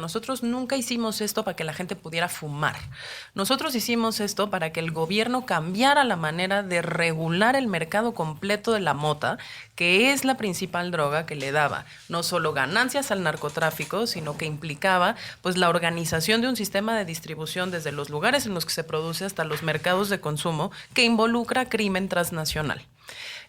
Nosotros nunca hicimos esto para que la gente pudiera fumar. Nosotros hicimos esto para que el gobierno cambiara la manera de regular el mercado completo de la mota, que es la principal droga que le daba no solo ganancias al narcotráfico, sino que implicaba pues la organización de un sistema de distribución desde los lugares en los que se produce hasta los mercados de consumo que involucra crimen transnacional.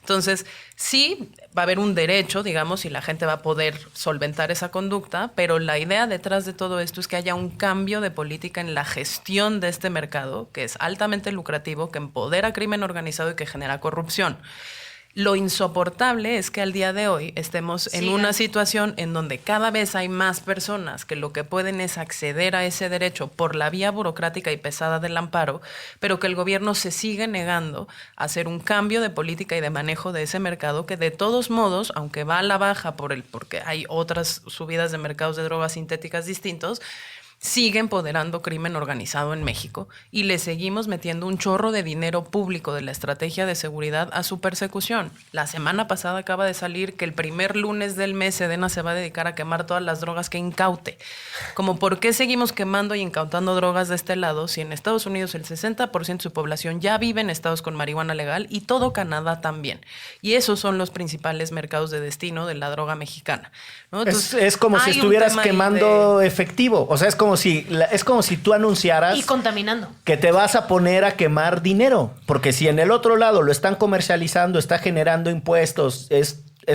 Entonces, sí va a haber un derecho, digamos, y la gente va a poder solventar esa conducta, pero la idea detrás de todo esto es que haya un cambio de política en la gestión de este mercado, que es altamente lucrativo, que empodera crimen organizado y que genera corrupción. Lo insoportable es que al día de hoy estemos en una situación en donde cada vez hay más personas que lo que pueden es acceder a ese derecho por la vía burocrática y pesada del amparo, pero que el gobierno se sigue negando a hacer un cambio de política y de manejo de ese mercado que de todos modos, aunque va a la baja porque hay otras subidas de mercados de drogas sintéticas distintos, sigue empoderando crimen organizado en México y le seguimos metiendo un chorro de dinero público de la estrategia de seguridad a su persecución. La semana pasada acaba de salir que el primer lunes del mes Sedena se va a dedicar a quemar todas las drogas que incaute. Como por qué seguimos quemando y incautando drogas de este lado si en Estados Unidos el 60% de su población ya vive en estados con marihuana legal y todo Canadá también. Y esos son los principales mercados de destino de la droga mexicana, ¿no? Entonces, es como si estuvieras quemando efectivo. O sea, es como si tú anunciaras y contaminando que te vas a poner a quemar dinero, porque si en el otro lado lo están comercializando, está generando impuestos,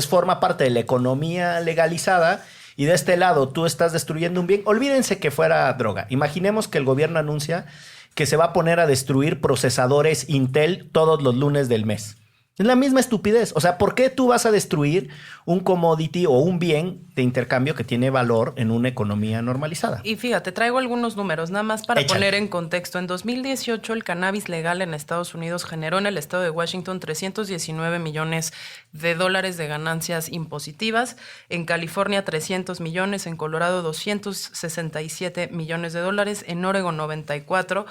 forma parte de la economía legalizada, y de este lado tú estás destruyendo un bien. Olvídense que fuera droga. Imaginemos que el gobierno anuncia que se va a poner a destruir procesadores Intel todos los lunes del mes. Es la misma estupidez. O sea, ¿por qué tú vas a destruir un commodity o un bien de intercambio que tiene valor en una economía normalizada? Y fíjate, traigo algunos números, nada más para Échale. poner en contexto. En 2018, el cannabis legal en Estados Unidos generó en el estado de Washington 319 millones de dólares de ganancias impositivas. En California, 300 millones. En Colorado, 267 millones de dólares. En Oregon, 94.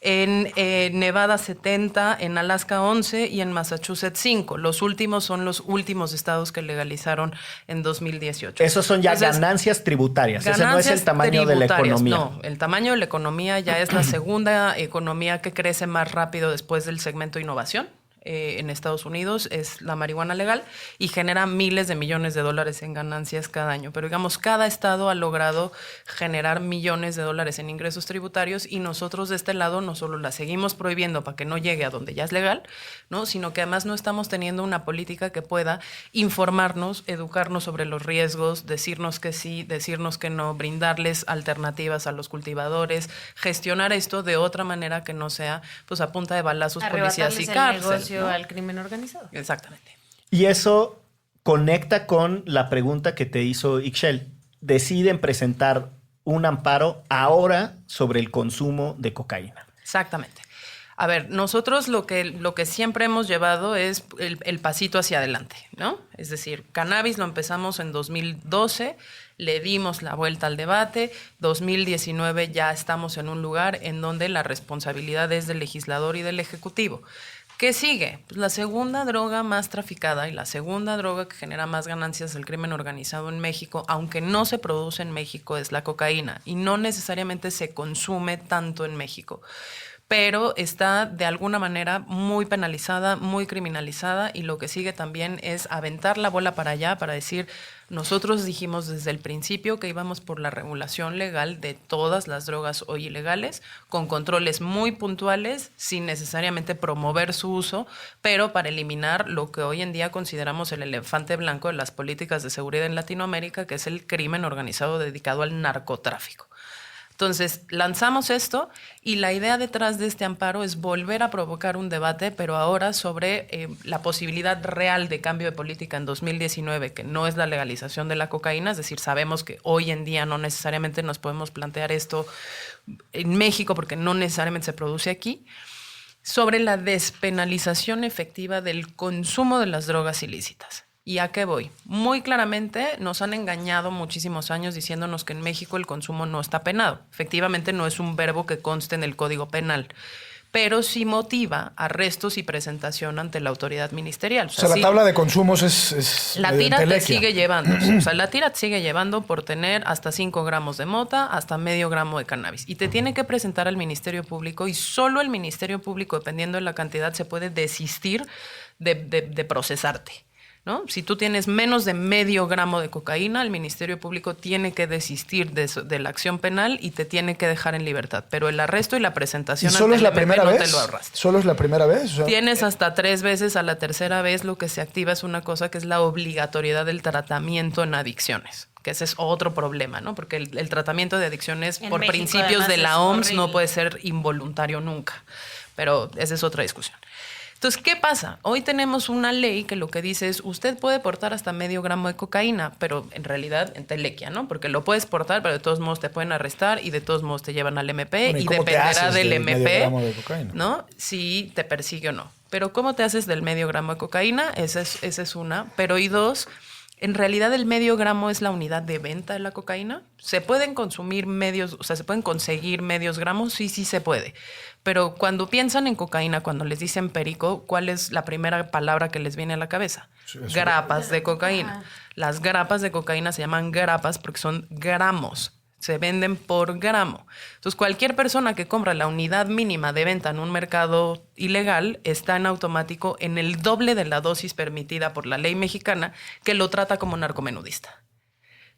En Nevada, 70. En Alaska, 11. Y en Massachusetts, 5. Los últimos son los últimos estados que legalizaron en 2018. Esos son ya Entonces, ganancias tributarias. Ese no es el tamaño de la economía. No, el tamaño de la economía ya es la segunda economía que crece más rápido después del segmento innovación. En Estados Unidos es la marihuana legal y genera miles de millones de dólares en ganancias cada año. Pero digamos, cada estado ha logrado generar millones de dólares en ingresos tributarios y nosotros de este lado no solo la seguimos prohibiendo para que no llegue a donde ya es legal, ¿no? Sino que además no estamos teniendo una política que pueda informarnos, educarnos sobre los riesgos, decirnos que sí, decirnos que no, brindarles alternativas a los cultivadores, gestionar esto de otra manera que no sea pues a punta de balazos, policías y cárcel. ¿No? Al crimen organizado. Exactamente. Y eso conecta con la pregunta que te hizo Ixchel. Deciden presentar un amparo ahora sobre el consumo de cocaína. Exactamente. A ver, nosotros lo que siempre hemos llevado es el pasito hacia adelante, ¿no? Es decir, cannabis lo empezamos en 2012, le dimos la vuelta al debate, 2019 ya estamos en un lugar en donde la responsabilidad es del legislador y del ejecutivo. ¿Qué sigue? Pues la segunda droga más traficada y la segunda droga que genera más ganancias del crimen organizado en México, aunque no se produce en México, es la cocaína y no necesariamente se consume tanto en México, pero está de alguna manera muy penalizada, muy criminalizada y lo que sigue también es aventar la bola para allá para decir, nosotros dijimos desde el principio que íbamos por la regulación legal de todas las drogas hoy ilegales, con controles muy puntuales, sin necesariamente promover su uso, pero para eliminar lo que hoy en día consideramos el elefante blanco de las políticas de seguridad en Latinoamérica, que es el crimen organizado dedicado al narcotráfico. Entonces, lanzamos esto y la idea detrás de este amparo es volver a provocar un debate, pero ahora sobre la posibilidad real de cambio de política en 2019, que no es la legalización de la cocaína, es decir, sabemos que hoy en día no necesariamente nos podemos plantear esto en México porque no necesariamente se produce aquí, sobre la despenalización efectiva del consumo de las drogas ilícitas. ¿Y a qué voy? Muy claramente nos han engañado muchísimos años diciéndonos que en México el consumo no está penado. Efectivamente no es un verbo que conste en el Código Penal. pero sí motiva arrestos y presentación ante la autoridad ministerial. O sea, la tabla de consumos es la tira te sigue llevando. O sea, la tira te sigue llevando por tener hasta 5 gramos de mota, hasta medio gramo de cannabis. Y te tiene que presentar al Ministerio Público y solo el Ministerio Público, dependiendo de la cantidad, se puede desistir de procesarte, ¿no? Si tú tienes menos de medio gramo de cocaína, el Ministerio Público tiene que desistir de la acción penal y te tiene que dejar en libertad. Pero el arresto y la presentación ante el MP no te lo ahorraste. ¿Solo es la primera vez? O sea, tienes hasta 3 veces. A la tercera vez lo que se activa es una cosa que es la obligatoriedad del tratamiento en adicciones, que ese es otro problema, ¿no? Porque el tratamiento de adicciones por México, principios de la OMS horrible. No puede ser involuntario nunca. Pero esa es otra discusión. Entonces, ¿qué pasa? Hoy tenemos una ley que lo que dice es, usted puede portar hasta medio gramo de cocaína, pero en realidad entelequia, ¿no? Porque lo puedes portar, pero de todos modos te pueden arrestar y de todos modos te llevan al MP y dependerá del MP, ¿no? Si te persigue o no. Pero ¿cómo te haces del medio gramo de cocaína? Esa es una. Pero y dos, en realidad el medio gramo es la unidad de venta de la cocaína. ¿Se pueden consumir medios, o sea, se pueden conseguir medios gramos? Sí, sí se puede. Pero cuando piensan en cocaína, cuando les dicen perico, ¿cuál es la primera palabra que les viene a la cabeza? Sí, grapas de cocaína. Las grapas de cocaína se llaman grapas porque son gramos. Se venden por gramo. Entonces, cualquier persona que compra la unidad mínima de venta en un mercado ilegal está en automático en el doble de la dosis permitida por la ley mexicana, que lo trata como narcomenudista,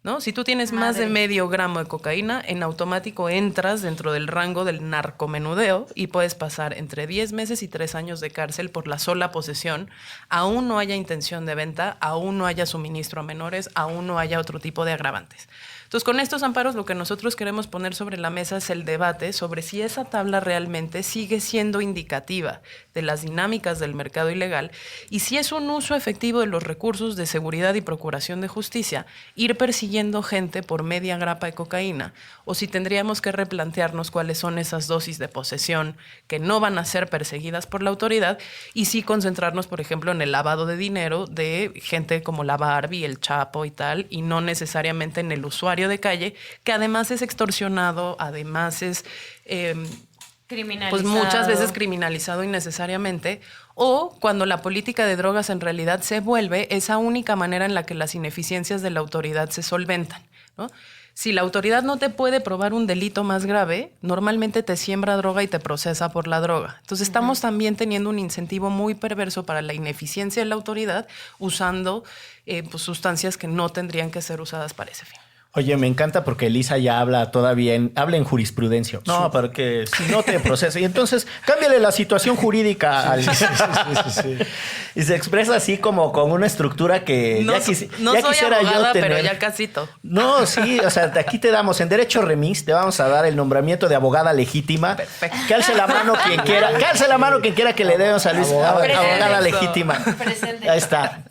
¿no? Si tú tienes más de medio gramo de cocaína, en automático entras dentro del rango del narcomenudeo y puedes pasar entre 10 meses y 3 años de cárcel por la sola posesión, aún no haya intención de venta, aún no haya suministro a menores, aún no haya otro tipo de agravantes. Entonces, con estos amparos lo que nosotros queremos poner sobre la mesa es el debate sobre si esa tabla realmente sigue siendo indicativa de las dinámicas del mercado ilegal y si es un uso efectivo de los recursos de seguridad y procuración de justicia ir persiguiendo gente por media grapa de cocaína, o si tendríamos que replantearnos cuáles son esas dosis de posesión que no van a ser perseguidas por la autoridad y sí concentrarnos, por ejemplo, en el lavado de dinero de gente como la Barbie, el Chapo y tal, y no necesariamente en el usuario de calle, que además es extorsionado, además es pues muchas veces criminalizado innecesariamente, o cuando la política de drogas en realidad se vuelve esa única manera en la que las ineficiencias de la autoridad se solventan, ¿no? Si la autoridad no te puede probar un delito más grave, normalmente te siembra droga y te procesa por la droga. Entonces estamos también teniendo un incentivo muy perverso para la ineficiencia de la autoridad usando pues, sustancias que no tendrían que ser usadas para ese fin. Oye, me encanta porque Elisa ya habla todavía habla en jurisprudencia. No, porque si no te procesa. Y entonces, cámbiale la situación jurídica. Sí. Y se expresa así como con una estructura que no, ya soy quisiera abogada, yo tener. Pero ya casito. No, sí, o sea, aquí te damos, en Derecho Remix, te vamos a dar el nombramiento de abogada legítima. Perfecto. Que alce la mano quien quiera. Que alce la mano quien quiera que le demos a Luis abogada legítima. Presente. Ahí está.